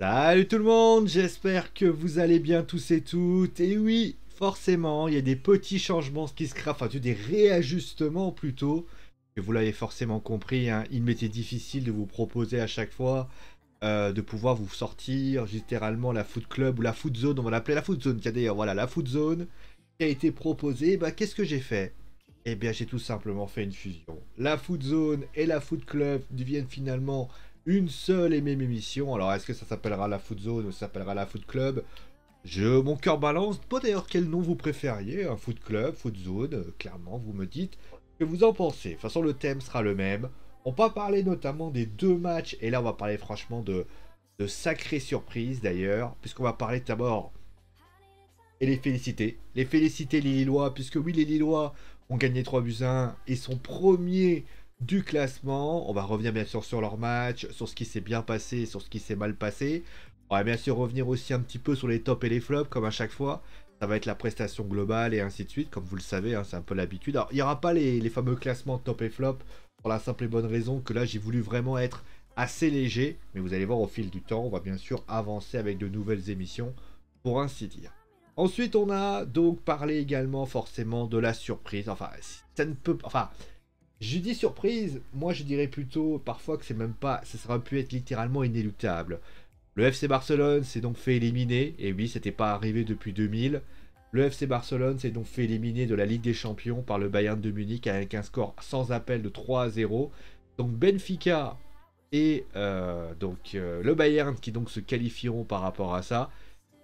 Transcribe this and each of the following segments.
Salut tout le monde, j'espère que vous allez bien tous et toutes. Et oui, forcément, il y a des petits changements qui se créent, enfin des réajustements plutôt, que vous l'avez forcément compris, hein, il m'était difficile de vous proposer à chaque fois de pouvoir vous sortir littéralement la Foot Club ou la Foot Zone, on va l'appeler la Foot Zone, tiens d'ailleurs, voilà, la Foot Zone qui a été proposée. Bah, qu'est-ce que j'ai fait? Eh bien, j'ai tout simplement fait une fusion. La Foot Zone et la Foot Club deviennent finalement une seule et même émission. Alors, est-ce que ça s'appellera la Foot Zone ou ça s'appellera la Foot Club? Mon cœur balance. Pas d'ailleurs quel nom vous préfériez, un Foot Club, Foot Zone, clairement, vous me dites ce que vous en pensez. De toute façon, le thème sera le même. On va parler notamment des deux matchs, et là, on va parler franchement de sacrées surprises d'ailleurs, puisqu'on va parler d'abord et les féliciter. Les féliciter les Lillois, puisque oui, les Lillois ont gagné 3 buts à 1 et sont premiers du classement. On va revenir bien sûr sur leur match, sur ce qui s'est bien passé, sur ce qui s'est mal passé. On va bien sûr revenir aussi un petit peu sur les tops et les flops, comme à chaque fois. Ça va être la prestation globale et ainsi de suite, comme vous le savez, hein, c'est un peu l'habitude. Alors, il n'y aura pas les fameux classements top et flop, pour la simple et bonne raison que là, j'ai voulu vraiment être assez léger. Mais vous allez voir, au fil du temps, on va bien sûr avancer avec de nouvelles émissions, pour ainsi dire. Ensuite, on a donc parlé également forcément de la surprise. Enfin, ça ne peut... Enfin, je dis surprise, moi je dirais plutôt parfois que c'est même pas... Ça aurait pu être littéralement inéluctable. Le FC Barcelone s'est donc fait éliminer, et oui, c'était pas arrivé depuis 2000. Le FC Barcelone s'est donc fait éliminer de la Ligue des Champions par le Bayern de Munich avec un score sans appel de 3-0. Donc Benfica et le Bayern qui donc se qualifieront par rapport à ça.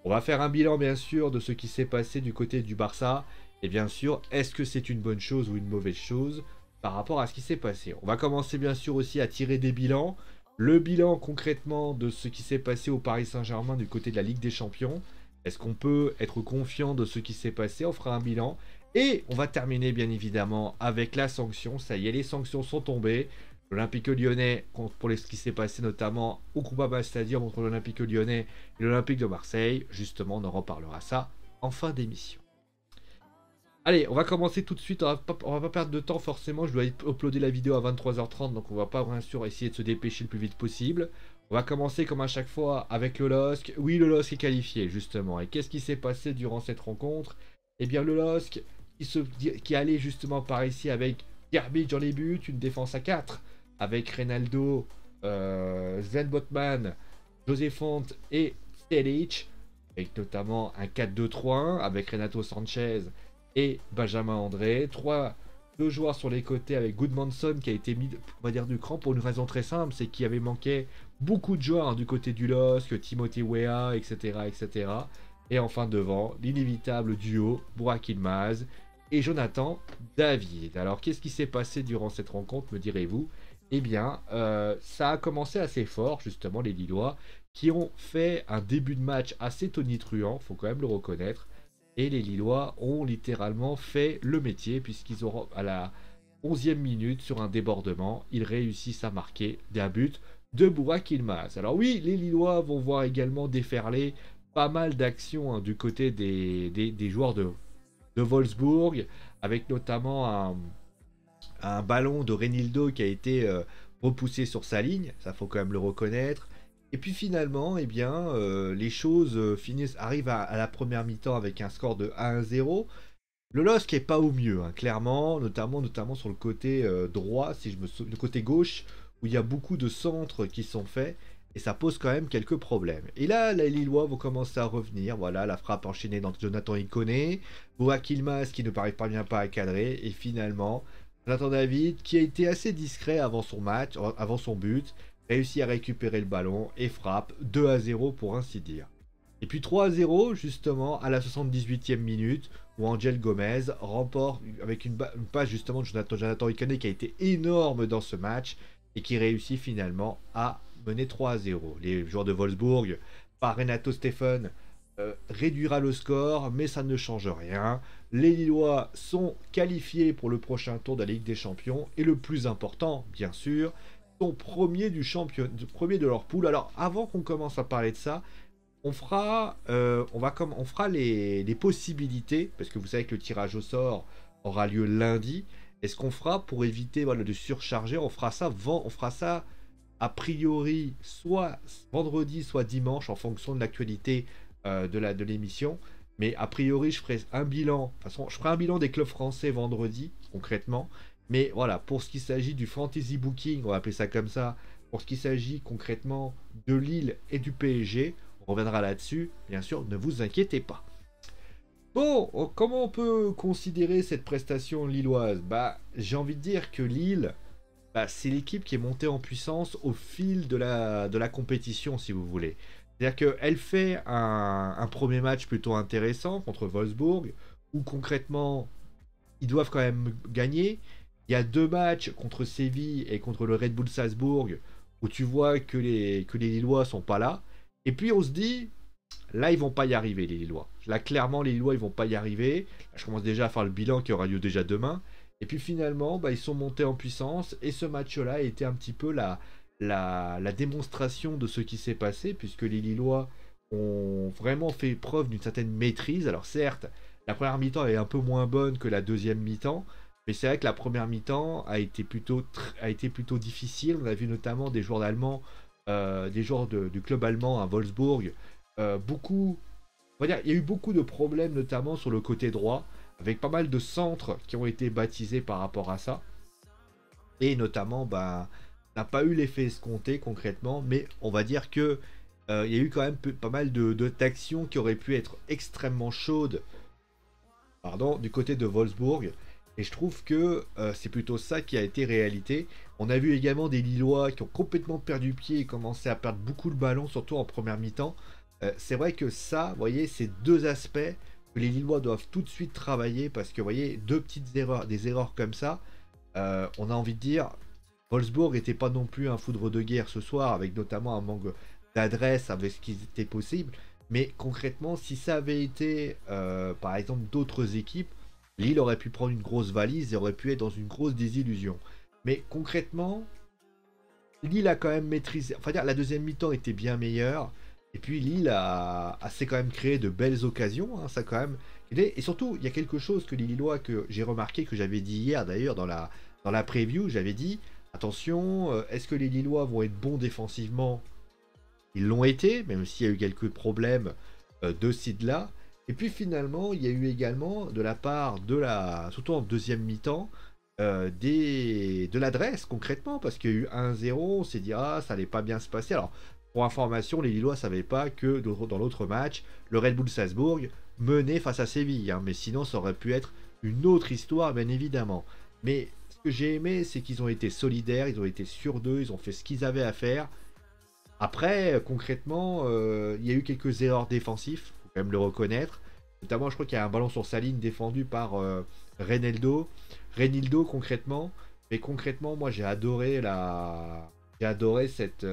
On va faire un bilan bien sûr de ce qui s'est passé du côté du Barça. Et bien sûr, est-ce que c'est une bonne chose ou une mauvaise chose par rapport à ce qui s'est passé? On va commencer bien sûr aussi à tirer des bilans. Le bilan concrètement de ce qui s'est passé au Paris Saint-Germain du côté de la Ligue des Champions. Est-ce qu'on peut être confiant de ce qui s'est passé? On fera un bilan. Et on va terminer bien évidemment avec la sanction. Ça y est, les sanctions sont tombées. L'Olympique Lyonnais, pour ce qui s'est passé notamment au Groupama Stadium entre l'Olympique Lyonnais et l'Olympique de Marseille, justement, on en reparlera ça en fin d'émission. Allez, on va commencer tout de suite, on va pas perdre de temps forcément, je dois uploader la vidéo à 23h30, donc on va pas bien sûr essayer de se dépêcher le plus vite possible. On va commencer comme à chaque fois avec le LOSC. Oui, le LOSC est qualifié justement, et qu'est-ce qui s'est passé durant cette rencontre? Eh bien le LOSC qui allait justement par ici avec Garbage dans les buts, une défense à 4, avec Reynaldo, Sven Botman, José Font et Stelic, avec notamment un 4-2-3-1 avec Renato Sanchez et Benjamin André. Deux joueurs sur les côtés avec Goodmanson qui a été mis, on va dire, du cran pour une raison très simple, c'est qu'il y avait manqué beaucoup de joueurs, hein, du côté du LOSC, Timothée Weah, etc., etc. Et enfin devant, l'inévitable duo Burak Yılmaz et Jonathan David. Alors qu'est-ce qui s'est passé durant cette rencontre, me direz-vous? Eh bien, ça a commencé assez fort, justement, les Lillois, qui ont fait un début de match assez tonitruant, faut quand même le reconnaître. Et les Lillois ont littéralement fait le métier, puisqu'ils auront, à la 11e minute, sur un débordement, ils réussissent à marquer d'un but de Burak Yılmaz. Alors oui, les Lillois vont voir également déferler pas mal d'actions, hein, du côté des joueurs de Wolfsburg, avec notamment un ballon de Renildo qui a été repoussé sur sa ligne, ça faut quand même le reconnaître. Et puis finalement, eh bien, les choses arrivent à la première mi-temps avec un score de 1-0. Le LOSC est pas au mieux, hein, clairement, notamment sur le côté droit, le côté gauche, où il y a beaucoup de centres qui sont faits, et ça pose quand même quelques problèmes. Et là, les Lillois vont commencer à revenir, voilà, la frappe enchaînée dans Jonathan Ikoné, Burak Yılmaz qui ne parvient pas à cadrer, et finalement, Jonathan David, qui a été assez discret avant son match, avant son but, réussit à récupérer le ballon et frappe 2-0 pour ainsi dire. Et puis 3-0 justement à la 78e minute où Angel Gomez remporte avec une passe justement de Jonathan Ikoné qui a été énorme dans ce match et qui réussit finalement à mener 3-0. Les joueurs de Wolfsburg, par Renato Steffen, réduira le score, mais ça ne change rien. Les Lillois sont qualifiés pour le prochain tour de la Ligue des Champions et le plus important, bien sûr, sont premiers premier de leur poule. Alors, avant qu'on commence à parler de ça, on fera les possibilités, parce que vous savez que le tirage au sort aura lieu lundi. Est-ce qu'on fera pour éviter, voilà, de surcharger? On fera ça a priori soit vendredi, soit dimanche, en fonction de l'actualité de l'émission. Mais a priori, je ferai un bilan. De toute façon, je ferai un bilan des clubs français vendredi, concrètement. Mais voilà, pour ce qui s'agit du fantasy booking, on va appeler ça comme ça, pour ce qui s'agit concrètement de Lille et du PSG, on reviendra là-dessus. Bien sûr, ne vous inquiétez pas. Bon, comment on peut considérer cette prestation lilloise? Bah, j'ai envie de dire que Lille, bah, c'est l'équipe qui est montée en puissance au fil de la compétition, si vous voulez. C'est-à-dire qu'elle fait un premier match plutôt intéressant contre Wolfsburg, où concrètement, ils doivent quand même gagner. Il y a deux matchs contre Séville et contre le Red Bull Salzbourg, où tu vois que les Lillois sont pas là. Et puis on se dit, là, ils vont pas y arriver, les Lillois. Là, clairement, les Lillois, ils vont pas y arriver. Là, je commence déjà à faire le bilan qui aura lieu déjà demain. Et puis finalement, bah, ils sont montés en puissance. Et ce match-là a été un petit peu la démonstration de ce qui s'est passé, puisque les Lillois ont vraiment fait preuve d'une certaine maîtrise. Alors certes, la première mi-temps est un peu moins bonne que la deuxième mi-temps. Mais c'est vrai que la première mi-temps a été plutôt difficile. On a vu notamment des joueurs allemands, des joueurs du club allemand à Wolfsburg, beaucoup, on va dire, il y a eu beaucoup de problèmes, notamment sur le côté droit, avec pas mal de centres qui ont été baptisés par rapport à ça. Et notamment, ben, n'a pas eu l'effet escompté concrètement, mais on va dire que il y a eu quand même pas mal d'actions qui auraient pu être extrêmement chaudes, pardon, du côté de Wolfsburg. Et je trouve que c'est plutôt ça qui a été réalité. On a vu également des Lillois qui ont complètement perdu pied et commencé à perdre beaucoup de ballons, surtout en première mi-temps. C'est vrai que ça, vous voyez, c'est deux aspects que les Lillois doivent tout de suite travailler parce que, vous voyez, deux petites erreurs, des erreurs comme ça, on a envie de dire, Wolfsburg n'était pas non plus un foudre de guerre ce soir, avec notamment un manque d'adresse avec ce qui était possible. Mais concrètement, si ça avait été, par exemple, d'autres équipes, Lille aurait pu prendre une grosse valise et aurait pu être dans une grosse désillusion. Mais concrètement, Lille a quand même maîtrisé. Enfin, dire, la deuxième mi-temps était bien meilleure. Et puis Lille a s'est quand même créé de belles occasions. Hein, ça quand même. Et surtout, il y a quelque chose que les Lillois, que j'ai remarqué, que j'avais dit hier d'ailleurs dans la preview, j'avais dit attention, est-ce que les Lillois vont être bons défensivement? Ils l'ont été, même s'il y a eu quelques problèmes de ci de là. Et puis finalement, il y a eu également de la part de la, surtout en deuxième mi-temps, de l'adresse concrètement, parce qu'il y a eu 1-0, on s'est dit ah ça allait pas bien se passer. Alors pour information, les Lillois savaient pas que dans l'autre match, le Red Bull Salzbourg menait face à Séville, hein, mais sinon ça aurait pu être une autre histoire bien évidemment. Mais ce que j'ai aimé, c'est qu'ils ont été solidaires, ils ont été sûrs d'eux, ils ont fait ce qu'ils avaient à faire. Après, concrètement, il y a eu quelques erreurs défensives, faut quand même le reconnaître. Notamment, je crois qu'il y a un ballon sur sa ligne défendu par Reinildo. Reinildo, concrètement. Mais concrètement, moi, j'ai adoré cette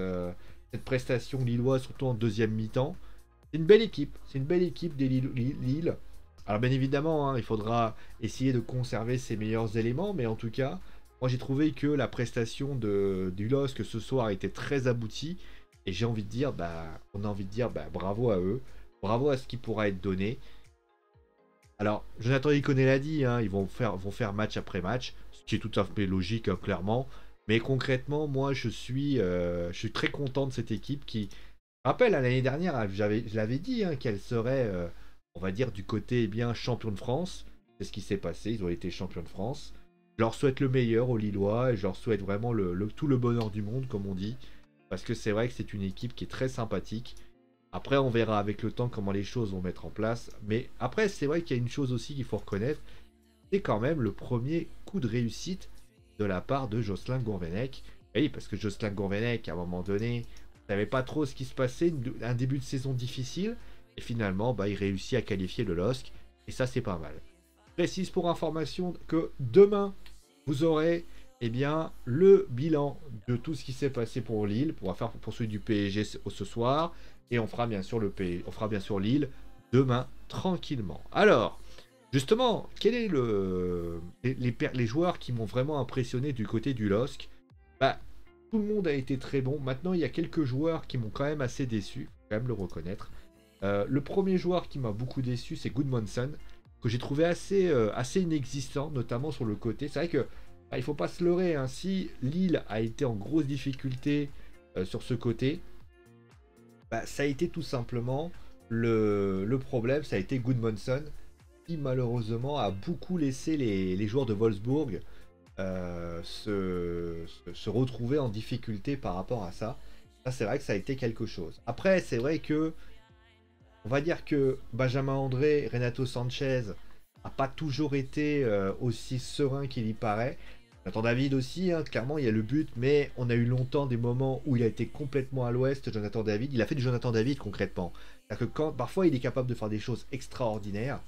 prestation lilloise, surtout en deuxième mi-temps. C'est une belle équipe. C'est une belle équipe des Lille. Alors, bien évidemment, hein, il faudra essayer de conserver ses meilleurs éléments. Mais en tout cas, moi, j'ai trouvé que la prestation du LOSC ce soir était très aboutie. Et j'ai envie de dire, bah, on a envie de dire, bah, bravo à eux, bravo à ce qui pourra être donné. Alors, Jonathan Iconé l'a dit, hein, ils vont faire match après match, ce qui est tout à fait logique, hein, clairement. Mais concrètement, moi, je suis très content de cette équipe qui, je rappelle, hein, l'année dernière, hein, je l'avais dit, hein, qu'elle serait, on va dire, du côté bien champion de France. C'est ce qui s'est passé, ils ont été champions de France. Je leur souhaite le meilleur aux Lillois et je leur souhaite vraiment tout le bonheur du monde, comme on dit. Parce que c'est vrai que c'est une équipe qui est très sympathique. Après, on verra avec le temps comment les choses vont mettre en place. Mais après, c'est vrai qu'il y a une chose aussi qu'il faut reconnaître. C'est quand même le premier coup de réussite de la part de Jocelyn Gourvenec. Oui, parce que Jocelyn Gourvenec, à un moment donné, on ne savait pas trop ce qui se passait. Un début de saison difficile. Et finalement, bah, il réussit à qualifier le LOSC. Et ça, c'est pas mal. Je précise pour information que demain, vous aurez bien, le bilan de tout ce qui s'est passé pour Lille, pour faire pour celui du PSG ce soir, et on fera bien sûr on fera bien sûr Lille demain tranquillement. Alors, justement, quel est les joueurs qui m'ont vraiment impressionné du côté du LOSC? Bah, tout le monde a été très bon. Maintenant, il y a quelques joueurs qui m'ont quand même assez déçu, faut quand même le reconnaître. Le premier joueur qui m'a beaucoup déçu, c'est Gudmundsson, que j'ai trouvé assez inexistant, notamment sur le côté. C'est vrai que il faut pas se leurrer, hein. Si Lille a été en grosse difficulté sur ce côté, bah, ça a été tout simplement le problème, ça a été Gudmundsson qui malheureusement a beaucoup laissé les joueurs de Wolfsburg se retrouver en difficulté par rapport à ça. Ça, c'est vrai que ça a été quelque chose. Après, c'est vrai que on va dire que Benjamin André, Renato Sanchez n'a pas toujours été aussi serein qu'il y paraît. Jonathan David aussi, hein, clairement il y a le but, mais on a eu longtemps des moments où il a été complètement à l'ouest, Jonathan David. Il a fait du Jonathan David concrètement. C'est-à-dire que parfois il est capable de faire des choses extraordinaires,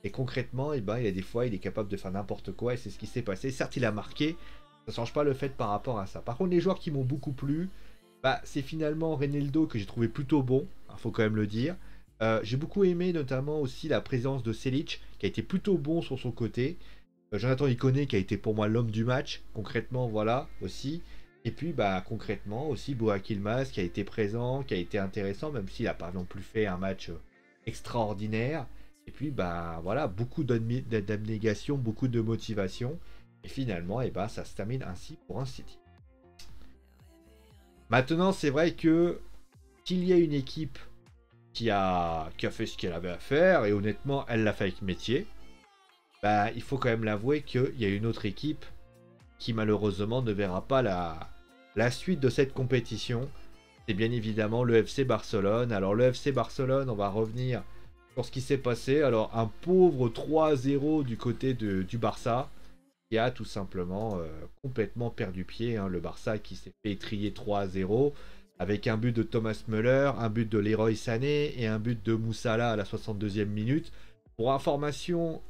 et concrètement, eh ben, il y a des fois il est capable de faire n'importe quoi, et c'est ce qui s'est passé. Certes il a marqué, ça ne change pas le fait par rapport à ça. Par contre les joueurs qui m'ont beaucoup plu, bah, c'est finalement Reneldo que j'ai trouvé plutôt bon, il faut quand même le dire. J'ai beaucoup aimé notamment aussi la présence de Selic, qui a été plutôt bon sur son côté. Jonathan Iconé qui a été pour moi l'homme du match, concrètement, voilà, aussi. Et puis, bah, concrètement, aussi Burak Yılmaz qui a été présent, qui a été intéressant, même s'il n'a pas non plus fait un match extraordinaire. Et puis, bah, voilà, beaucoup d'abnégation, beaucoup de motivation. Et finalement, et bah, ça se termine ainsi pour un City. Maintenant, c'est vrai que qu'il y ait une équipe qui a fait ce qu'elle avait à faire, et honnêtement, elle l'a fait avec métier. Bah, il faut quand même l'avouer qu'il y a une autre équipe qui malheureusement ne verra pas la suite de cette compétition. C'est bien évidemment le FC Barcelone. Alors le FC Barcelone, on va revenir sur ce qui s'est passé. Alors un pauvre 3-0 du côté du Barça, qui a tout simplement complètement perdu pied. Hein. Le Barça qui s'est fait étrier 3-0 avec un but de Thomas Müller, un but de Leroy Sané et un but de Moussala à la 62e minute. Pour information,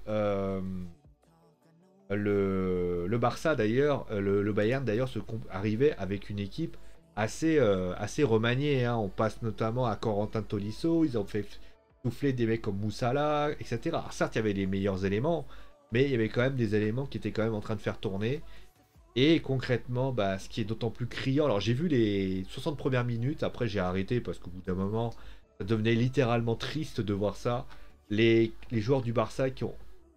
le Barça d'ailleurs, le Bayern d'ailleurs arrivait avec une équipe assez remaniée. Hein. On passe notamment à Corentin Tolisso, ils ont fait souffler des mecs comme Moussala, etc. Alors, certes, il y avait les meilleurs éléments, mais il y avait quand même des éléments qui étaient quand même en train de faire tourner. Et concrètement, bah, ce qui est d'autant plus criant, alors j'ai vu les 60 premières minutes, après j'ai arrêté parce qu'au bout d'un moment, ça devenait littéralement triste de voir ça. Les joueurs du Barça qui ont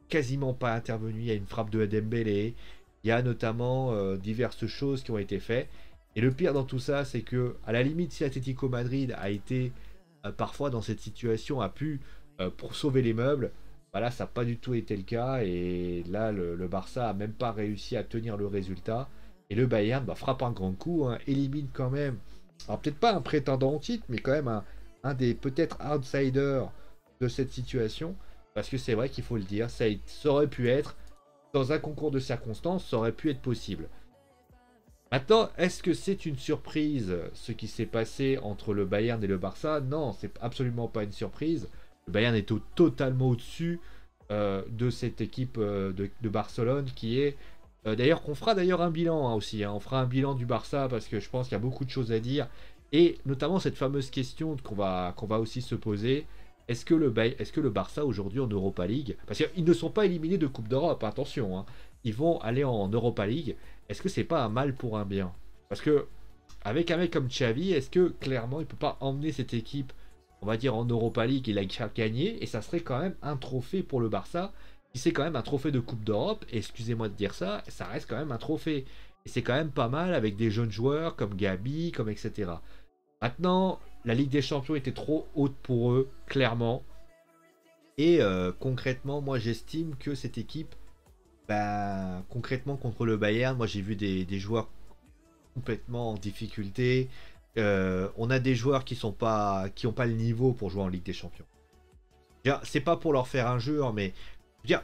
quasiment pas intervenu, il y a une frappe de Dembélé, il y a notamment diverses choses qui ont été faites. Et le pire dans tout ça, c'est que à la limite, si Atlético Madrid a été parfois dans cette situation, a pu pour sauver les meubles, bah là, ça n'a pas du tout été le cas. Et là, le Barça a même pas réussi à tenir le résultat. Et le Bayern bah, frappe un grand coup, hein, élimine quand même. Alors peut-être pas un prétendant au titre, mais quand même un des peut-être outsiders de cette situation. Parce que c'est vrai qu'il faut le dire, ça aurait pu être, dans un concours de circonstances, ça aurait pu être possible. Maintenant, est-ce que c'est une surprise ce qui s'est passé entre le Bayern et le Barça? Non, c'est absolument pas une surprise. Le Bayern est totalement au-dessus de cette équipe de Barcelone qui est... d'ailleurs, qu'on fera d'ailleurs un bilan hein, aussi. Hein. On fera un bilan du Barça parce que je pense qu'il y a beaucoup de choses à dire. Et notamment cette fameuse question qu'on va aussi se poser. Est-ce que le Barça aujourd'hui en Europa League, parce qu'ils ne sont pas éliminés de Coupe d'Europe, attention, hein, ils vont aller en Europa League, est-ce que c'est pas un mal pour un bien? Parce que avec un mec comme Xavi, est-ce que clairement il peut pas emmener cette équipe, on va dire en Europa League et la gagner, et ça serait quand même un trophée pour le Barça, qui c'est quand même un trophée de Coupe d'Europe, et excusez-moi de dire ça, ça reste quand même un trophée. Et c'est quand même pas mal avec des jeunes joueurs comme Gabi, comme etc. Maintenant, la Ligue des Champions était trop haute pour eux, clairement. Et concrètement, moi j'estime que cette équipe, bah, concrètement contre le Bayern, moi j'ai vu des joueurs complètement en difficulté. On a des joueurs qui ont pas le niveau pour jouer en Ligue des Champions. C'est pas pour leur faire injure, mais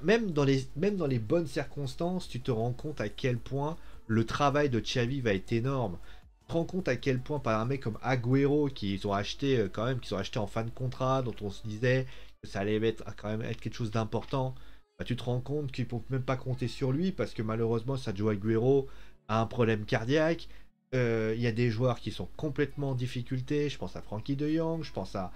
même dans les bonnes circonstances, tu te rends compte à quel point le travail de Xavi va être énorme. Tu te rends compte à quel point par un mec comme Agüero qu'ils ont acheté quand même, qu'ils ont acheté en fin de contrat, dont on se disait que ça allait quand même être quelque chose d'important. Bah, tu te rends compte qu'ils ne peuvent même pas compter sur lui parce que malheureusement Sergio Agüero a un problème cardiaque. Il y a des joueurs qui sont complètement en difficulté. Je pense à Frankie de Jong, je pense à...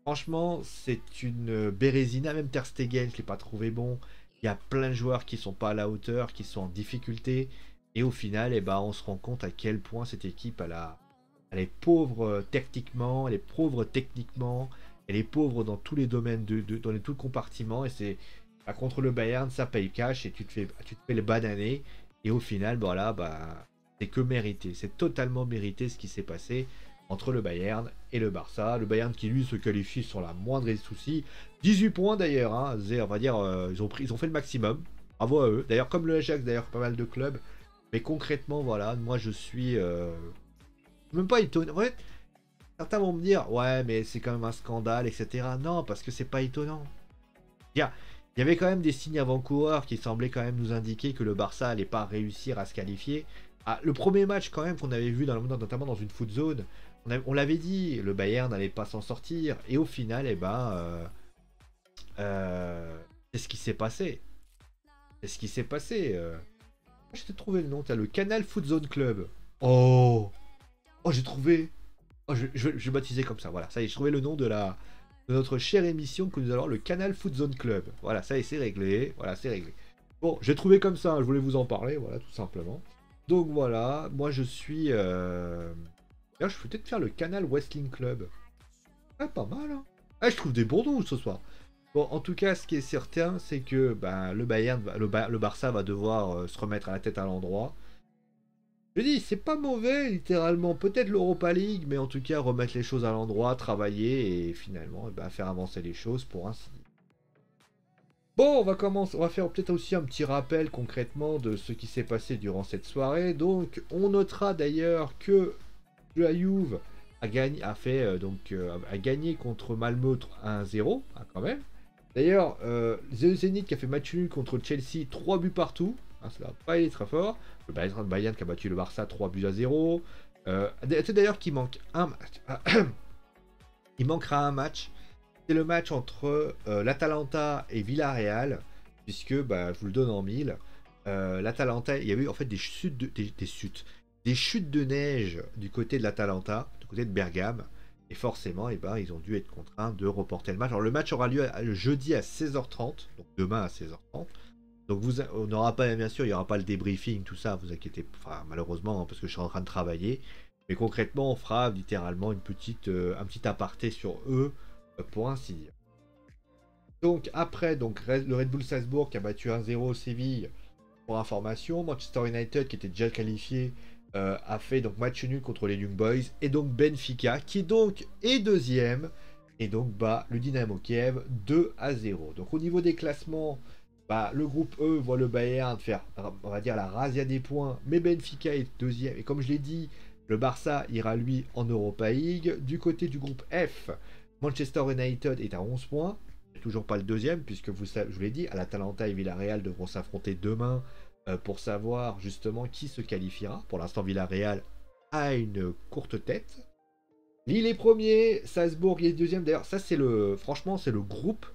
Franchement, c'est une Bérésina, même Ter Stegen, je ne l'ai pas trouvé bon. Il y a plein de joueurs qui sont pas à la hauteur, qui sont en difficulté. Et au final, eh ben, on se rend compte à quel point cette équipe, elle est pauvre techniquement, elle est pauvre techniquement, elle est pauvre dans tous les domaines, dans tous les compartiments. Et c'est bah, contre le Bayern, ça paye cash et tu te fais le bananer. Et au final, voilà, bah, c'est que mérité. C'est totalement mérité ce qui s'est passé entre le Bayern et le Barça. Le Bayern qui lui se qualifie sur la moindre des soucis. 18 points d'ailleurs, hein. On va dire, ils ont fait le maximum. Bravo à eux. D'ailleurs, comme le Ajax, d'ailleurs, pas mal de clubs. Mais concrètement, voilà, moi je suis même pas étonné. En fait, certains vont me dire, ouais, mais c'est quand même un scandale, etc. Non, parce que c'est pas étonnant. Il y avait quand même des signes avant-coureurs qui semblaient quand même nous indiquer que le Barça allait pas réussir à se qualifier. Ah, le premier match quand même qu'on avait vu notamment dans une foot zone, on l'avait dit, le Bayern n'allait pas s'en sortir. Et au final, eh ben, c'est ce qui s'est passé. C'est ce qui s'est passé. Je t'ai trouvé le nom, t'as le Canal Foot Zone Club. Oh, oh j'ai trouvé. Oh, je vais baptiser comme ça, voilà. Ça y est, j'ai trouvé le nom de notre chère émission que nous allons, le Canal Foot Zone Club. Voilà, ça y est, c'est réglé. Voilà, c'est réglé. Bon, j'ai trouvé comme ça, hein, je voulais vous en parler, voilà, tout simplement. Donc voilà, moi je suis... Là, je peux peut-être faire le Canal Wrestling Club. Ah, pas mal, hein. Ah, je trouve des bons noms ce soir. Bon, en tout cas, ce qui est certain, c'est que ben, le Bayern, le Barça va devoir se remettre à la tête à l'endroit. Je dis, c'est pas mauvais, littéralement. Peut-être l'Europa League, mais en tout cas, remettre les choses à l'endroit, travailler et finalement ben, faire avancer les choses pour ainsi dire. Bon, on va commencer, on va faire peut-être aussi un petit rappel concrètement de ce qui s'est passé durant cette soirée. Donc, on notera d'ailleurs que la Juve a gagné contre Malmö 1-0, hein, quand même. D'ailleurs, The Zenit qui a fait match nul contre Chelsea, 3 buts partout. Hein, ça va pas aller très fort. Le Bayern qui a battu le Barça 3-0. D'ailleurs qu'il manque un match. Il manquera un match. C'est le match entre l'Atalanta et Villarreal. Puisque, bah, je vous le donne en mille. L'Atalanta, il y a eu en fait des chutes de neige du côté de l'Atalanta, du côté de Bergame. Et forcément, eh ben, ils ont dû être contraints de reporter le match. Alors le match aura lieu le jeudi à 16h30, donc demain à 16h30. Donc on n'aura pas, bien sûr, il n'y aura pas le débriefing, tout ça, vous inquiétez pas, enfin, malheureusement, hein, parce que je suis en train de travailler. Mais concrètement, on fera littéralement un petit aparté sur eux, pour ainsi dire. Donc après, le Red Bull Salzbourg qui a battu 1-0 Séville, pour information. Manchester United qui était déjà qualifié a fait donc match nul contre les Young Boys, et donc Benfica qui donc est deuxième et donc bat le Dynamo Kiev 2-0. Donc au niveau des classements, bah, le groupe E voit le Bayern faire, on va dire, la razzia des points, mais Benfica est deuxième et comme je l'ai dit, le Barça ira lui en Europa League. Du côté du groupe F, Manchester United est à 11 points, toujours pas le deuxième puisque je vous l'ai dit, l'Atalanta et Villarreal devront s'affronter demain pour savoir justement qui se qualifiera. Pour l'instant, Villarreal a une courte tête. Lille est premier, Salzbourg est deuxième. D'ailleurs, ça franchement, c'est le groupe.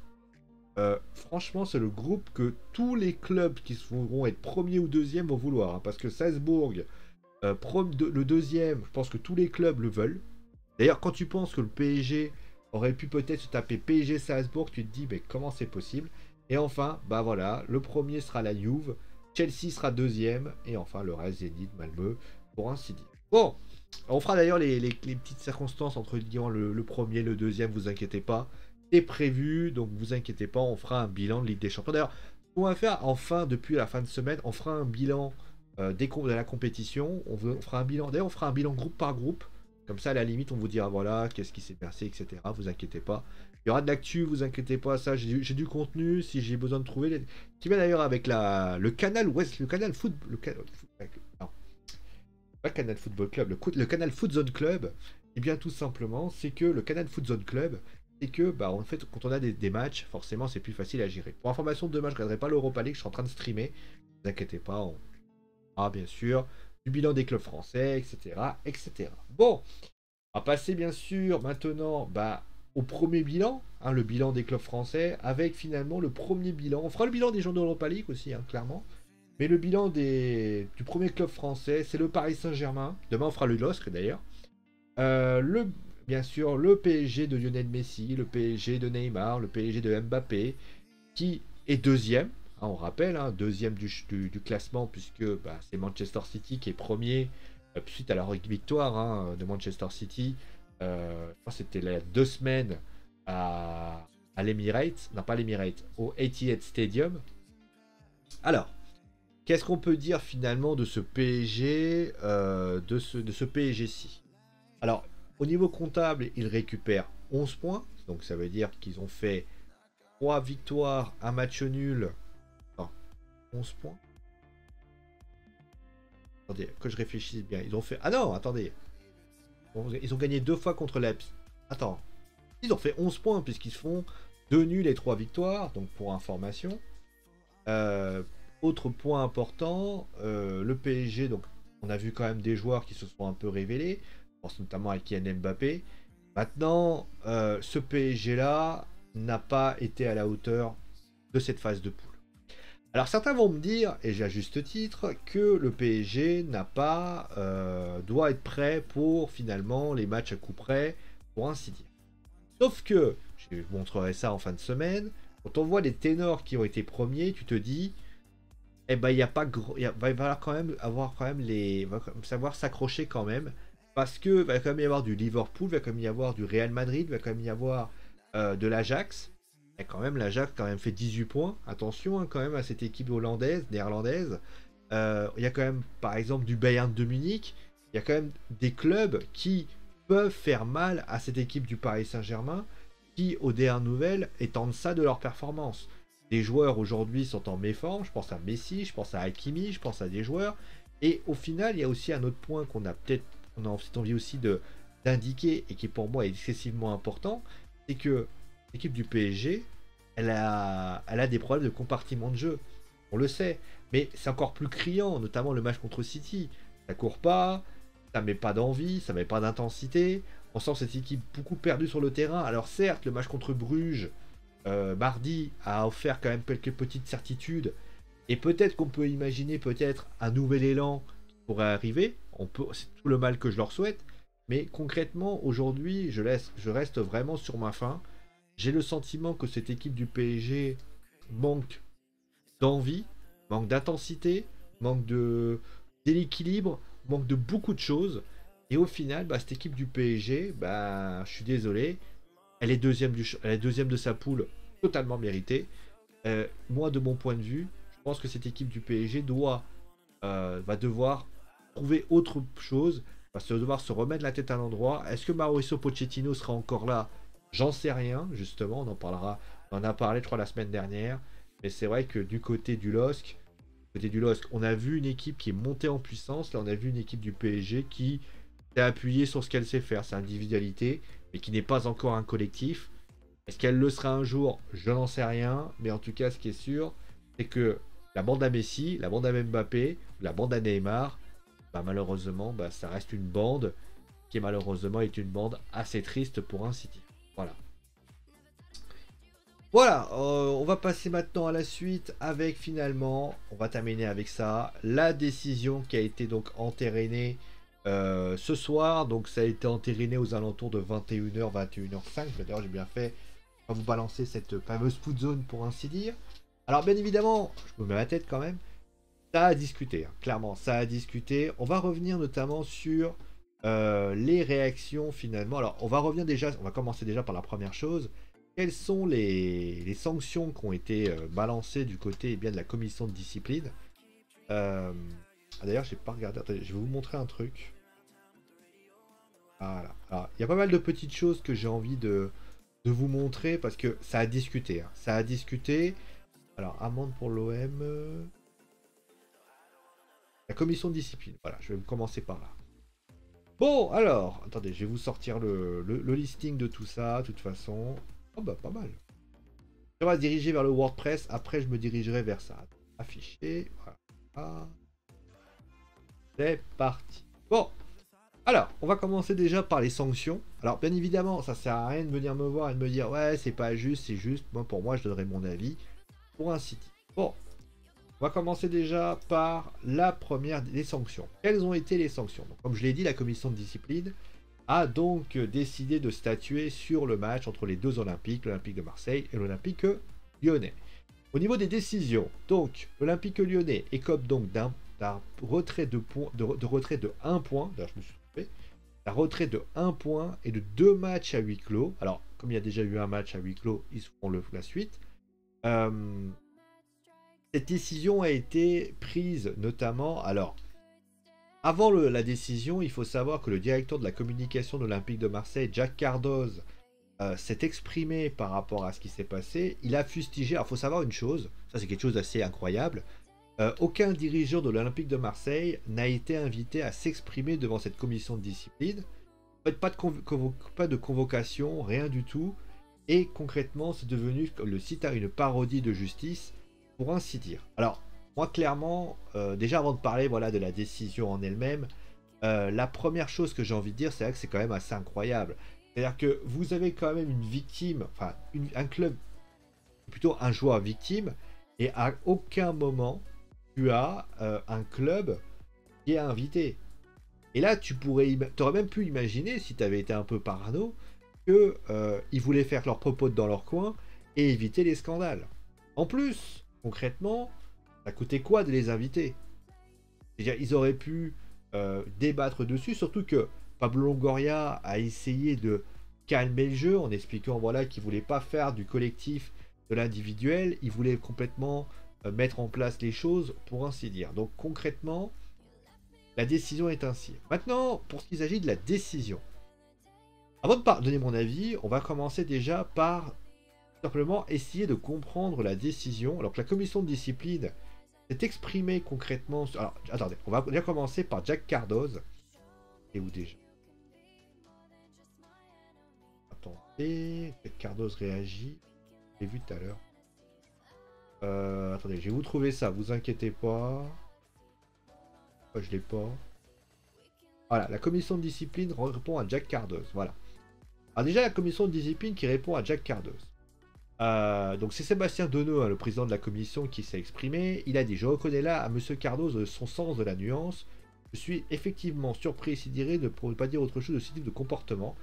Franchement, c'est le groupe que tous les clubs qui vont être premiers ou deuxième vont vouloir. Hein, parce que Salzbourg, le deuxième, je pense que tous les clubs le veulent. D'ailleurs, quand tu penses que le PSG aurait pu peut-être se taper PSG Salzbourg, tu te dis, mais comment c'est possible? Et enfin, bah voilà, le premier sera la Juve. Chelsea sera deuxième, et enfin le reste, Zenit, Malmö, pour ainsi dire. Bon, on fera d'ailleurs les petites circonstances entre le premier et le deuxième, vous inquiétez pas. C'est prévu, donc vous inquiétez pas, on fera un bilan de Ligue des Champions. D'ailleurs, on va faire depuis la fin de semaine, on fera un bilan de la compétition, on fera un bilan, d'ailleurs on fera un bilan groupe par groupe. Comme ça, à la limite, on vous dira voilà, qu'est-ce qui s'est passé, etc. Vous inquiétez pas. Il y aura de l'actu, vous inquiétez pas, ça, j'ai du contenu, si j'ai besoin de trouver. Qui va d'ailleurs avec le canal West, le canal Foot. Non, pas le canal Football Club, le canal Foot Zone Club. Et bien tout simplement, c'est que le canal Foot Zone Club, c'est que, bah, en fait, quand on a des matchs, forcément, c'est plus facile à gérer. Pour information, demain, je ne regarderai pas l'Europa League, je suis en train de streamer. Ne vous inquiétez pas, on aura bien sûr du bilan des clubs français, etc. etc. Bon, on va passer bien sûr maintenant bah, au premier bilan, hein, le bilan des clubs français, avec finalement le premier bilan. On fera le bilan des gens de l'Europa League aussi, hein, clairement. Mais le bilan du premier club français, c'est le Paris Saint-Germain. Demain, on fera le LOSC d'ailleurs. Bien sûr, le PSG de Lionel Messi, le PSG de Neymar, le PSG de Mbappé, qui est deuxième. Hein, on rappelle, hein, deuxième du classement, puisque bah, c'est Manchester City qui est premier, suite à la victoire hein, de Manchester City. Je pense que c'était il y a 2 semaines à l'Emirates, non pas l'Emirates, au Etihad Stadium. Alors, qu'est-ce qu'on peut dire finalement de ce PSG, de ce PSG-ci? Alors, au niveau comptable, ils récupèrent 11 points. Donc ça veut dire qu'ils ont fait 3 victoires, un match nul. Non, 11 points. Attendez, que je réfléchisse bien. Ils ont fait... Ah non, attendez. Ils ont gagné 2 fois contre l'Eps. Attends. Ils ont fait 11 points puisqu'ils font 2 nuls et 3 victoires. Donc pour information. Autre point important, le PSG, donc on a vu quand même des joueurs qui se sont un peu révélés. Je pense notamment à Kylian Mbappé. Maintenant, ce PSG-là n'a pas été à la hauteur de cette phase de poule. Alors certains vont me dire, et j'ai à juste titre, que le PSG n'a pas, doit être prêt pour finalement les matchs à coup près, pour ainsi dire. Sauf que, je vous montrerai ça en fin de semaine, quand on voit les ténors qui ont été premiers, tu te dis, eh ben il y a pas il va falloir quand même avoir quand même va savoir s'accrocher quand même, parce que va quand même y avoir du Liverpool, va quand même y avoir du Real Madrid, va quand même y avoir de l'Ajax. Et quand même l'Ajax quand même fait 18 points. Attention hein, quand même à cette équipe hollandaise, néerlandaise. Il y a quand même par exemple du Bayern de Munich. Il y a quand même des clubs qui peuvent faire mal à cette équipe du Paris Saint-Germain, qui aux dernières nouvelles est en deçà de leur performance. Les joueurs aujourd'hui sont en méforme, je pense à Messi, je pense à Hakimi, je pense à des joueurs. Et au final, il y a aussi un autre point qu'on a peut-être, on a envie aussi d'indiquer et qui pour moi est excessivement important, c'est que l'équipe du PSG, elle a des problèmes de compartiment de jeu. On le sait, mais c'est encore plus criant, notamment le match contre City. Ça court pas, ça met pas d'envie, ça met pas d'intensité. On sent cette équipe beaucoup perdue sur le terrain. Alors certes, le match contre Bruges, mardi a offert quand même quelques petites certitudes et peut-être qu'on peut imaginer peut-être un nouvel élan qui pourrait arriver. C'est tout le mal que je leur souhaite, mais concrètement aujourd'hui je reste vraiment sur ma faim. J'ai le sentiment que cette équipe du PSG manque d'envie, manque d'intensité, manque d'équilibre, manque de beaucoup de choses. Et au final, cette équipe du PSG, je suis désolé, elle est elle est deuxième de sa poule, totalement méritée. Moi, de mon point de vue, je pense que cette équipe du PSG va devoir trouver autre chose, va devoir se remettre la tête à l'endroit. Est-ce que Mauricio Pochettino sera encore là? J'en sais rien, justement, on en parlera. On en a parlé, je crois, la semaine dernière. Mais c'est vrai que du côté du LOSC, on a vu une équipe qui est montée en puissance. Là, on a vu une équipe du PSG qui s'est appuyée sur ce qu'elle sait faire, c'est individualité, mais qui n'est pas encore un collectif. Est-ce qu'elle le sera un jour? Je n'en sais rien. Mais en tout cas, ce qui est sûr, c'est que la bande à Messi, la bande à Mbappé, la bande à Neymar, malheureusement, ça reste une bande qui malheureusement est une bande assez triste pour ainsi dire. Voilà. Voilà, on va passer maintenant à la suite avec finalement, on va terminer avec ça, la décision qui a été donc entérinée ce soir. Donc ça a été entériné aux alentours de 21h, 21h05. D'ailleurs j'ai bien fait à vous balancer cette fameuse food zone pour ainsi dire. Alors bien évidemment, je me mets la tête quand même, ça a discuté, hein, clairement ça a discuté. On va revenir notamment sur les réactions finalement. Alors on va commencer déjà par la première chose. Quelles sont les sanctions qui ont été balancées du côté de la commission de discipline? D'ailleurs, j'ai pas regardé. Attendez, je vais vous montrer un truc. Voilà. Alors, il y a pas mal de petites choses que j'ai envie de vous montrer parce que ça a discuté. Hein. Ça a discuté. Alors, amende pour l'OM. La commission de discipline. Voilà, je vais commencer par là. Bon, alors, attendez, je vais vous sortir le listing de tout ça, de toute façon. Oh pas mal. On va se diriger vers le WordPress. Après, je me dirigerai vers ça. Afficher. Voilà. C'est parti. Bon. Alors, on va commencer déjà par les sanctions. Alors, bien évidemment, ça sert à rien de venir me voir et de me dire ouais, c'est pas juste, c'est juste. Pour moi, je donnerai mon avis pour un site. Bon. On va commencer déjà par la première des sanctions. Quelles ont été les sanctions? Donc, comme je l'ai dit, la commission de discipline a donc décidé de statuer sur le match entre les deux Olympiques, l'Olympique de Marseille et l'Olympique lyonnais. Au niveau des décisions, donc l'Olympique lyonnais écope donc d'un retrait de 1 point, d'ailleurs je me suis trompé, un retrait de 1 point et de 2 matchs à huis clos. Alors, comme il y a déjà eu un match à huis clos, ils feront la suite. cette décision a été prise notamment, alors, avant la décision, il faut savoir que le directeur de la communication de l'Olympique de Marseille, Jack Cardoz, s'est exprimé par rapport à ce qui s'est passé. Il a fustigé, alors il faut savoir une chose, ça c'est quelque chose d'assez incroyable, aucun dirigeant de l'Olympique de Marseille n'a été invité à s'exprimer devant cette commission de discipline. En fait, pas de convocation, rien du tout. Et concrètement, c'est devenu le site a une parodie de justice, pour ainsi dire. Alors, moi, clairement, déjà avant de parler voilà, de la décision en elle-même, la première chose que j'ai envie de dire, c'est vrai que c'est quand même assez incroyable. C'est-à-dire que vous avez quand même une victime, enfin, un club, plutôt un joueur victime, et à aucun moment, tu as un club qui est invité. Et là, tu aurais même pu imaginer, si tu avais été un peu parano, que ils voulaient faire leurs popotes dans leur coin et éviter les scandales. En plus, concrètement, ça coûtait quoi de les inviter? C'est-à-dire, ils auraient pu débattre dessus, surtout que Pablo Longoria a essayé de calmer le jeu en expliquant voilà, qu'il voulait pas faire du collectif de l'individuel, il voulait complètement mettre en place les choses, pour ainsi dire. Donc concrètement, la décision est ainsi. Maintenant, pour ce qui s'agit de la décision. Avant de donner mon avis, on va commencer déjà par simplement essayer de comprendre la décision. Alors que la commission de discipline s'est exprimée concrètement. Alors, attendez, on va déjà commencer par Jack Cardoz. Et où déjà? Attendez, Jack Cardoz réagit. J'ai vu tout à l'heure. Attendez, je vais vous trouver ça, vous inquiétez pas. Moi, je l'ai pas. Voilà, la commission de discipline répond à Jack Cardoz. Voilà. Alors déjà, la commission de discipline qui répond à Jack Cardoz. Donc c'est Sébastien Deneux, hein, le président de la commission, qui s'est exprimé. Il a dit: je reconnais là à Monsieur Cardoz son sens de la nuance. Je suis effectivement surpris, si dirait, pour ne pas dire autre chose, de ce type de comportement.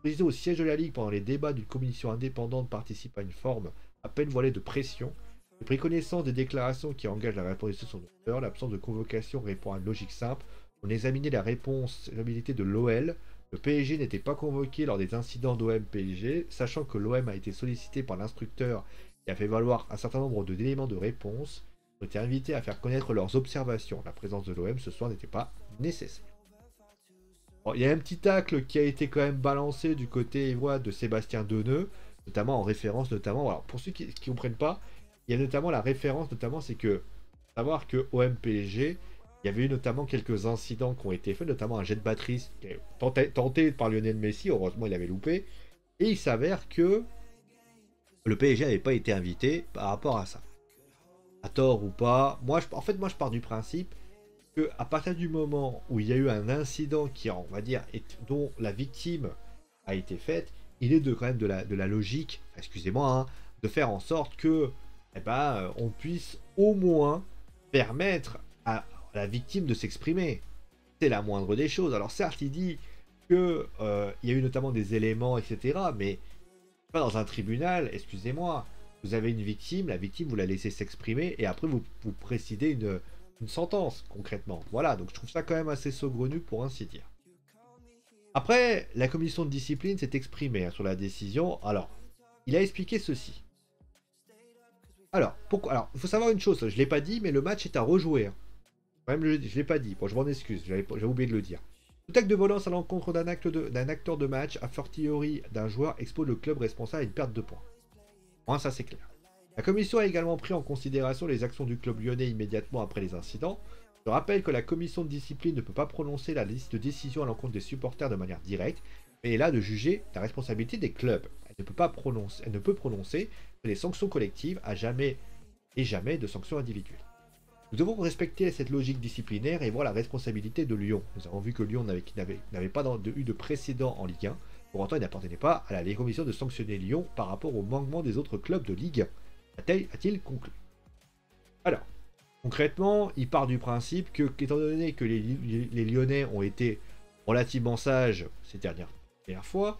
Présider au siège de la Ligue pendant les débats d'une commission indépendante participe à une forme à peine voilée de pression. J'ai pris connaissance des déclarations qui engagent la réponse de son auteur. L'absence de convocation répond à une logique simple. On examinait la responsabilité de l'OL. Le PSG n'était pas convoqué lors des incidents d'OM-PSG, sachant que l'OM a été sollicité par l'instructeur et a fait valoir un certain nombre d'éléments de réponse. Ils ont été invités à faire connaître leurs observations. La présence de l'OM ce soir n'était pas nécessaire. Bon, il y a un petit tacle qui a été quand même balancé du côté de Sébastien Deneux, notamment en référence, alors pour ceux qui ne comprennent pas, il y a notamment la référence, c'est que savoir que OM-PSG, il y avait eu notamment quelques incidents qui ont été faits, notamment un jet de batterie tenté par Lionel Messi, heureusement il avait loupé, et il s'avère que le PSG n'avait pas été invité par rapport à ça. À tort ou pas, moi je pars du principe que à partir du moment où il y a eu un incident qui, on va dire, dont la victime a été faite, il est quand même de la logique, excusez-moi, hein, de faire en sorte que on puisse au moins permettre à la victime de s'exprimer. C'est la moindre des choses. Alors certes, il dit que il y a eu notamment des éléments, etc. Mais pas dans un tribunal, excusez-moi. Vous avez une victime, la victime, vous la laissez s'exprimer et après vous précidez une sentence, concrètement. Voilà, donc je trouve ça quand même assez saugrenu, pour ainsi dire. Après, la commission de discipline s'est exprimée sur la décision. Alors, il a expliqué ceci. Alors, il faut savoir une chose, je ne l'ai pas dit, mais le match est à rejouer. Hein. Même je ne l'ai pas dit, bon, je m'en excuse, j'avais oublié de le dire. Tout acte de violence à l'encontre d'un acteur de match, a fortiori d'un joueur, expose le club responsable à une perte de points. Moi, ça c'est clair. La commission a également pris en considération les actions du club lyonnais immédiatement après les incidents. Je rappelle que la commission de discipline ne peut pas prononcer la liste de décisions à l'encontre des supporters de manière directe, mais est là de juger la responsabilité des clubs. Elle ne peut prononcer que des sanctions collectives à jamais et jamais de sanctions individuelles. Nous devons respecter cette logique disciplinaire et voir la responsabilité de Lyon. Nous avons vu que Lyon n'avait pas eu de précédent en Ligue 1. Pour autant, il n'appartenait pas à la commission de sanctionner Lyon par rapport au manquement des autres clubs de Ligue 1. A-t-il conclu? Alors, concrètement, il part du principe que, étant donné que les Lyonnais ont été relativement sages ces dernières fois,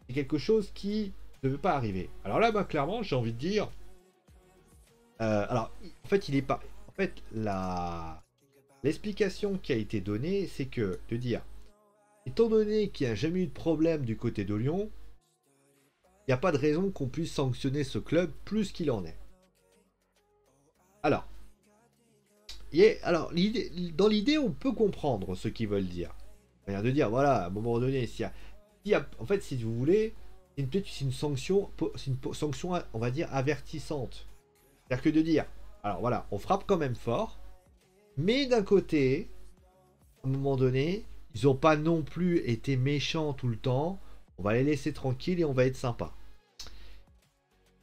c'est quelque chose qui ne veut pas arriver. Alors là, clairement, j'ai envie de dire... alors, en fait, il est pas... En fait, l'explication qui a été donnée, c'est que, de dire, étant donné qu'il n'y a jamais eu de problème du côté de Lyon, il n'y a pas de raison qu'on puisse sanctionner ce club plus qu'il en est. Alors, Alors, dans l'idée, on peut comprendre ce qu'ils veulent dire. C'est-à-dire de dire, voilà, à un moment donné, en fait, si vous voulez, c'est une sanction, on va dire, avertissante. C'est-à-dire que de dire, alors voilà, on frappe quand même fort, mais d'un côté, à un moment donné, ils n'ont pas non plus été méchants tout le temps. On va les laisser tranquilles et on va être sympa.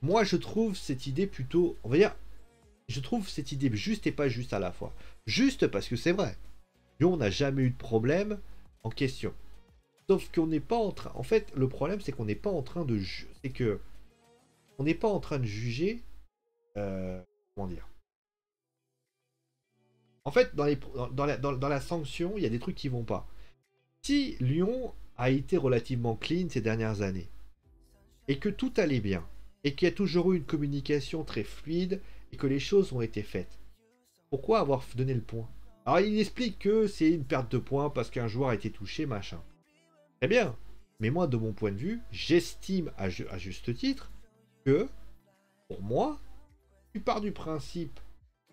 Moi, je trouve cette idée plutôt, on va dire, je trouve cette idée juste et pas juste à la fois. Juste parce que c'est vrai. Lyon n'a jamais eu de problème en question. Sauf qu'on n'est pas en train. En fait, le problème, c'est qu'on n'est pas en train de. C'est que. On n'est pas en train de juger. Comment dire. En fait, dans la sanction, il y a des trucs qui vont pas. Si Lyon a été relativement clean ces dernières années, et que tout allait bien, et qu'il y a toujours eu une communication très fluide, et que les choses ont été faites, pourquoi avoir donné le point? Alors il explique que c'est une perte de points parce qu'un joueur a été touché, machin. Très bien. Mais moi, de mon point de vue, j'estime à juste titre que, pour moi, tu pars du principe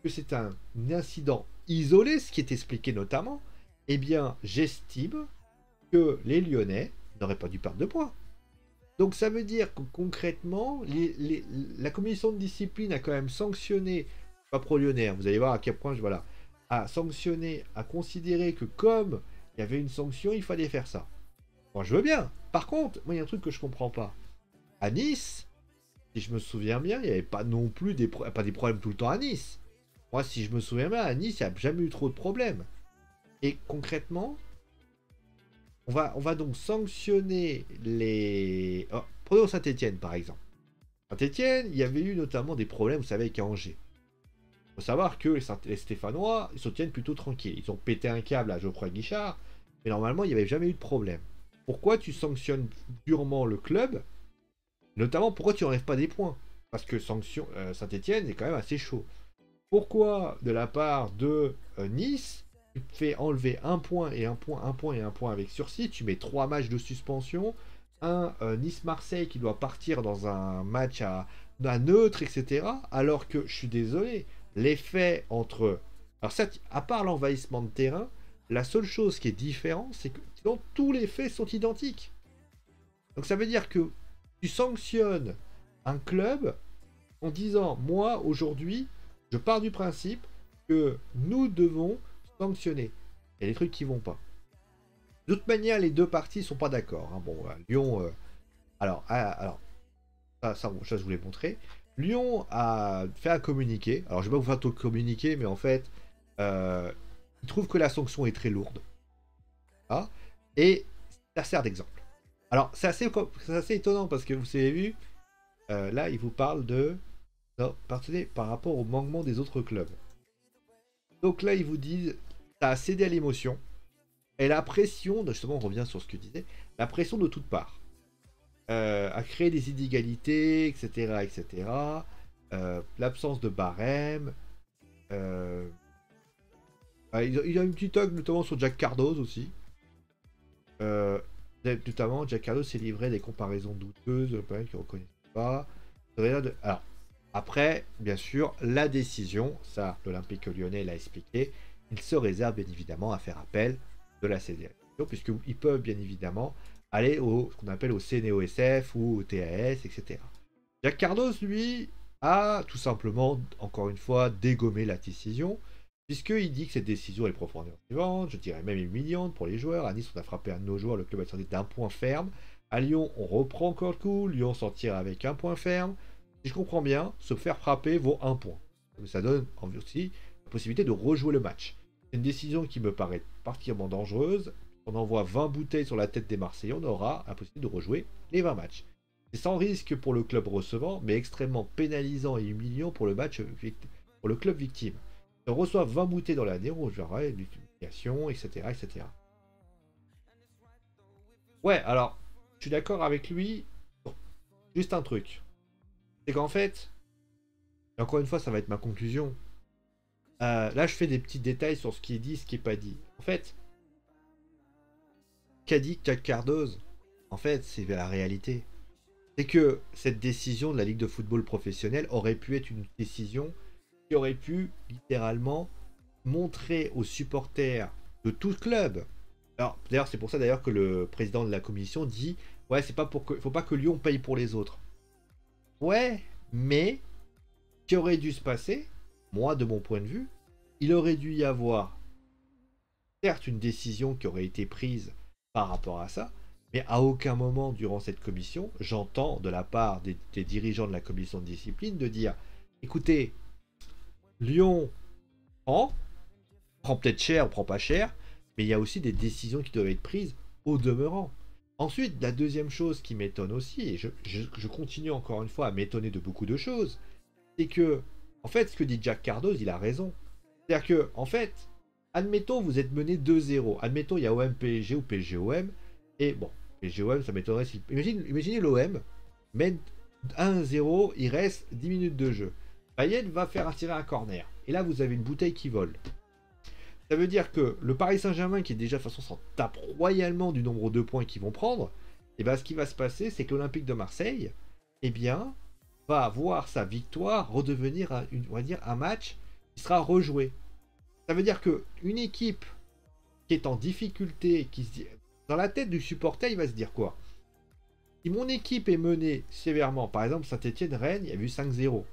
que c'est un incident isolé, ce qui est expliqué notamment, eh bien, j'estime que les Lyonnais n'auraient pas dû perdre de points. Donc ça veut dire que concrètement, la commission de discipline a quand même sanctionné, pas pro lyonnais, vous allez voir à quel point, voilà, a sanctionné, a considéré que comme il y avait une sanction, il fallait faire ça. Moi je veux bien. Par contre, moi il y a un truc que je comprends pas. À Nice, si je me souviens bien, il n'y avait pas non plus pas des problèmes tout le temps à Nice. Moi si je me souviens bien, à Nice, il n'y a jamais eu trop de problèmes. Et concrètement, on va donc sanctionner les... Oh, prenons Saint-Etienne par exemple. Saint-Etienne, il y avait eu notamment des problèmes, vous savez, avec Angers. Il faut savoir que les Stéphanois, ils se tiennent plutôt tranquilles. Ils ont pété un câble à Geoffroy Guichard, mais normalement, il n'y avait jamais eu de problème. Pourquoi tu sanctionnes durement le club? Notamment, pourquoi tu n'enlèves pas des points? Parce que Saint-Etienne est quand même assez chaud. Pourquoi, de la part de Nice, tu fais enlever un point et un point, un point et un point avec sursis, tu mets 3 matchs de suspension, un Nice-Marseille qui doit partir dans un match à neutre, etc. Alors que, je suis désolé, l'effet entre... Alors certes, à part l'envahissement de terrain, la seule chose qui est différente, c'est que sinon, tous les faits sont identiques. Donc ça veut dire que tu sanctionnes un club en disant, moi, aujourd'hui, je pars du principe que nous devons sanctionner. Il y a des trucs qui vont pas. De toute manière, les deux parties sont pas d'accord. Hein. Bon, Lyon... alors, ça, je vous l'ai montré. Lyon a fait un communiqué. Alors, je vais pas vous faire tout le communiqué, mais en fait, il trouve que la sanction est très lourde. Ah, et ça sert d'exemple. Alors, c'est assez étonnant parce que vous avez vu, là, il vous parle de... Non, par rapport au manquement des autres clubs. Donc là, ils vous disent, ça a cédé à l'émotion. Et la pression, justement, on revient sur ce que je disais, la pression de toutes parts. À créer des inégalités, etc. etc. L'absence de barème. Il y a une petite tog notamment sur Jack Cardoz aussi. Notamment, Jack Cardoz s'est livré des comparaisons douteuses, qui ne reconnaissent pas. Alors, après, bien sûr, la décision, ça, l'Olympique Lyonnais l'a expliqué, il se réserve bien évidemment à faire appel de la CDA, puisqu'ils peuvent bien évidemment aller ce qu'on appelle au CNOSF ou au TAS, etc. Jack Cardoz, lui, a tout simplement, encore une fois, dégommé la décision, puisqu'il dit que cette décision est profondément suivante, je dirais même humiliante pour les joueurs. À Nice, on a frappé un de nos joueurs, le club a sorti d'un point ferme. À Lyon, on reprend encore le coup, Lyon s'en tire avec un point ferme. Si je comprends bien, se faire frapper vaut un point. Ça donne aussi la possibilité de rejouer le match. C'est une décision qui me paraît particulièrement dangereuse. On envoie 20 bouteilles sur la tête des Marseillais, on aura la possibilité de rejouer les 20 matchs. C'est sans risque pour le club recevant, mais extrêmement pénalisant et humiliant pour le club victime. On reçoit 20 bouteilles dans l'année, on verra l'utilisation, etc., etc. Ouais, alors, je suis d'accord avec lui. Juste un truc. C'est qu'en fait, et encore une fois, ça va être ma conclusion. Là, je fais des petits détails sur ce qui est dit, ce qui n'est pas dit. En fait, qu'a dit Jack Cardoz, en fait, c'est la réalité. C'est que cette décision de la Ligue de football professionnel aurait pu être une décision qui aurait pu littéralement montrer aux supporters de tout club. Alors, d'ailleurs, c'est pour ça d'ailleurs que le président de la commission dit ouais, c'est pas pour que, faut pas que Lyon paye pour les autres. Ouais, mais ce qui aurait dû se passer, moi, de mon point de vue, il aurait dû y avoir certes une décision qui aurait été prise par rapport à ça, mais à aucun moment durant cette commission, j'entends de la part des dirigeants de la commission de discipline de dire écoutez, Lyon prend peut-être cher ou prend pas cher, mais il y a aussi des décisions qui doivent être prises au demeurant. Ensuite, la deuxième chose qui m'étonne aussi, et je continue encore une fois à m'étonner de beaucoup de choses, c'est que, en fait, ce que dit Jack Cardoz, il a raison. C'est-à-dire que, en fait, admettons, vous êtes mené 2-0. Admettons, il y a OM PSG ou PSG OM. Et bon, PSG OM, ça m'étonnerait si. Imaginez l'OM mène 1-0, il reste 10 minutes de jeu. Payet va faire tirer un corner. Et là, vous avez une bouteille qui vole. Ça veut dire que le Paris Saint-Germain, qui est déjà de toute façon s'en tape royalement du nombre de points qu'ils vont prendre, et bien ce qui va se passer, c'est que l'Olympique de Marseille, eh bien, va voir sa victoire redevenir on va dire, un match qui sera rejoué. Ça veut dire que une équipe qui est en difficulté, qui se dit, dans la tête du supporter, il va se dire quoi? Si mon équipe est menée sévèrement, par exemple Saint-Etienne-Rennes, il y a eu 5-0.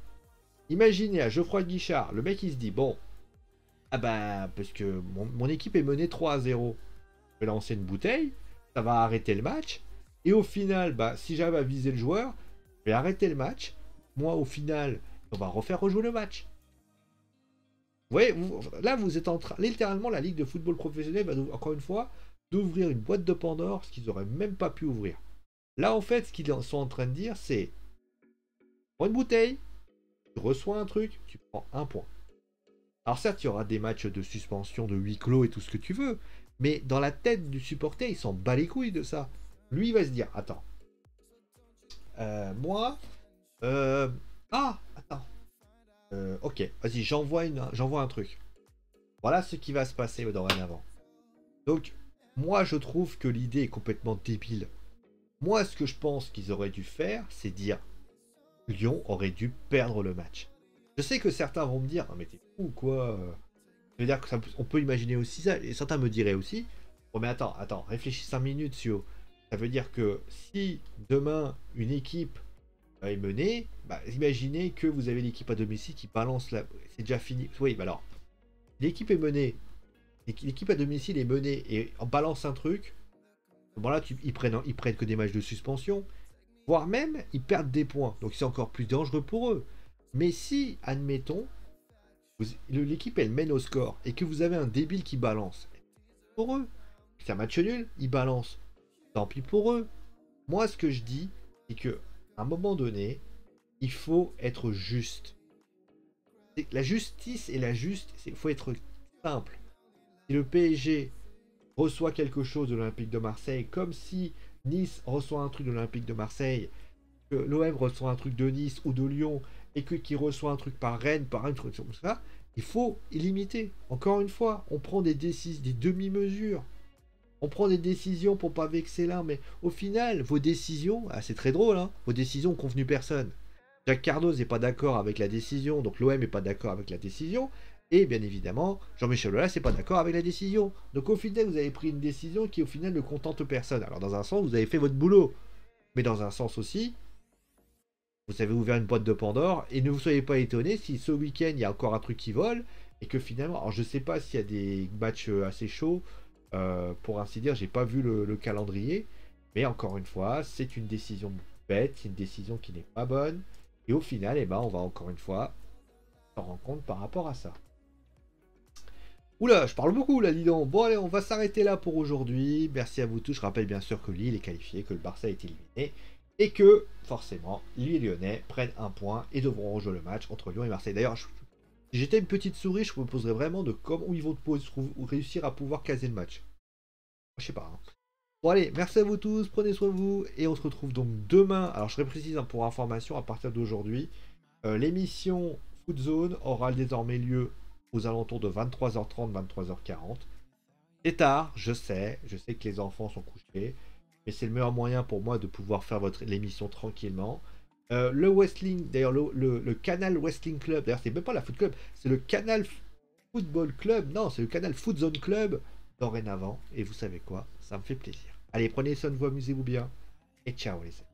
Imaginez à Geoffroy Guichard, le mec il se dit, bon, ah bah, parce que mon équipe est menée 3-0. Je vais lancer une bouteille, ça va arrêter le match. Et au final, bah, si j'arrive à viser le joueur, je vais arrêter le match. Moi, au final, on va refaire rejouer le match. Vous voyez, là, vous êtes en train. Littéralement, la Ligue de football professionnel va, encore une fois, d'ouvrir une boîte de Pandore, ce qu'ils n'auraient même pas pu ouvrir. Là, en fait, ce qu'ils sont en train de dire, c'est prends une bouteille, tu reçois un truc, tu prends un point. Alors certes, il y aura des matchs de suspension, de huis clos et tout ce que tu veux, mais dans la tête du supporter, il s'en bat les couilles de ça. Lui, il va se dire, attends, moi, attends, ok, vas-y, j'envoie un truc. Voilà ce qui va se passer dorénavant. Donc, moi, je trouve que l'idée est complètement débile. Moi, ce que je pense qu'ils auraient dû faire, c'est dire, Lyon aurait dû perdre le match. Je sais que certains vont me dire, ah, mais t'es fou ou quoi? Je veux dire que on peut imaginer aussi ça, et certains me diraient aussi, oh mais attends, réfléchis 5 minutes, Sio. Ça veut dire que si demain une équipe est menée, bah, imaginez que vous avez l'équipe à domicile qui balance la. C'est déjà fini. Oui, bah alors, l'équipe est menée, l'équipe à domicile est menée et en balance un truc, bon là, ils prennent que des matchs de suspension, voire même ils perdent des points, donc c'est encore plus dangereux pour eux. Mais si, admettons, l'équipe elle mène au score et que vous avez un débile qui balance, pour eux, c'est un match nul, ils balancent, tant pis pour eux. Moi, ce que je dis, c'est que à un moment donné, il faut être juste. La justice et il faut être simple. Si le PSG reçoit quelque chose de l'Olympique de Marseille, comme si Nice reçoit un truc de l'Olympique de Marseille, que l'OM reçoit un truc de Nice ou de Lyon, et qui reçoit un truc par Rennes, par un truc comme ça, il faut limiter. Encore une fois, on prend des demi-mesures. On prend des décisions pour pas vexer l'un, mais au final, vos décisions, c'est très drôle, hein, vos décisions ont convenu personne. Jacques Cardoz n'est pas d'accord avec la décision, donc l'OM n'est pas d'accord avec la décision, et bien évidemment, Jean-Michel Aulas n'est pas d'accord avec la décision. Donc au final, vous avez pris une décision qui au final ne contente personne. Alors dans un sens, vous avez fait votre boulot, mais dans un sens aussi, vous avez ouvert une boîte de Pandore, et ne vous soyez pas étonnés si ce week-end, il y a encore un truc qui vole, et que finalement, alors je sais pas s'il y a des matchs assez chauds, pour ainsi dire, j'ai pas vu le calendrier, mais encore une fois, c'est une décision bête, c'est une décision qui n'est pas bonne, et au final, eh ben, on va encore une fois s'en rendre compte par rapport à ça. Oula, je parle beaucoup là, dis donc. Bon allez, on va s'arrêter là pour aujourd'hui. Merci à vous tous. Je rappelle bien sûr que Lille est qualifié, que le Barça est éliminé, et que forcément, les Lyonnais prennent un point et devront rejouer le match entre Lyon et Marseille. D'ailleurs, si j'étais une petite souris, je me poserais vraiment de comment ils vont réussir à pouvoir caser le match. Je sais pas. Hein. Bon allez, merci à vous tous, prenez soin de vous, et on se retrouve donc demain. Alors je précise hein, pour information, à partir d'aujourd'hui, l'émission Foot Zone aura désormais lieu aux alentours de 23h30, 23h40. C'est tard, je sais que les enfants sont couchés, mais c'est le meilleur moyen pour moi de pouvoir faire l'émission tranquillement. Le Wrestling, d'ailleurs le canal Wrestling Club, d'ailleurs c'est même pas la Foot Club, c'est le canal Football Club. Non, c'est le canal Foot Zone Club dorénavant. Et vous savez quoi? Ça me fait plaisir. Allez, prenez soin de vous, amusez-vous bien. Et ciao les amis.